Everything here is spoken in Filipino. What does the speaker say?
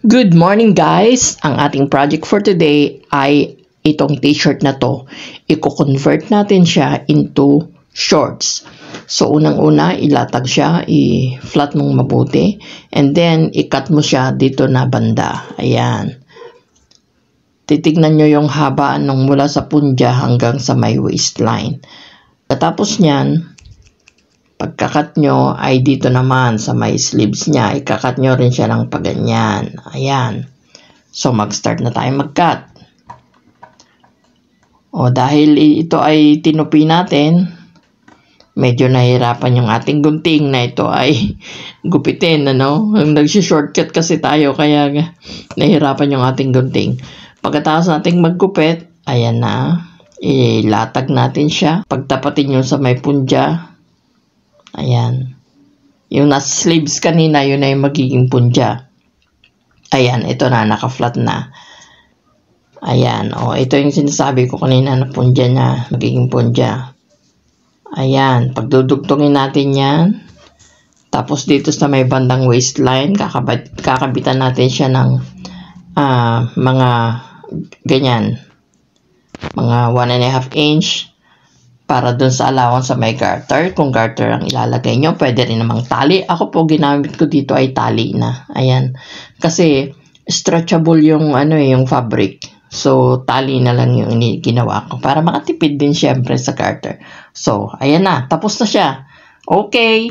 Good morning guys! Ang ating project for today ay itong t-shirt na to. Iko-convert natin siya into shorts. So unang-una, ilatag siya, i-flat mong mabuti, and then i-cut mo siya dito na banda. Ayan. Titignan nyo yung habaan ng mula sa punja hanggang sa may waistline. Katapos nyan, pagkakat nyo ay dito naman sa may sleeves niya, ikakat nyo rin siya ng paganyan. Ayan. So mag-start na tayo mag-cut. O dahil ito ay tinupi natin, medyo nahirapan yung ating gunting na ito ay gupitin, ano? Nagsi-shortcut kasi tayo kaya nahirapan yung ating gunting. Pagkatapos nating maggupit, ayan na. Ilatag natin siya. Pagtapatin nyo sa may punja, ayan. Yung nasa sleeves kanina, yun na yung magiging punja. Ayan, ito na, naka-flat na. Ayan, o ito yung sinasabi ko kanina na punja niya, magiging punja. Ayan, pagdudugtungin natin yan. Tapos dito sa may bandang waistline, kakabitan natin siya ng mga ganyan. Mga 1.5 inch. Para dun sa allowance sa may garter. Kung garter ang ilalagay nyo, pwede rin namang tali. Ako po, ginamit ko dito ay tali na. Ayan. Kasi, stretchable yung, yung fabric. So, tali na lang yung ginawa ko. Para makatipid din syempre sa garter. So, ayan na. Tapos na siya. Okay.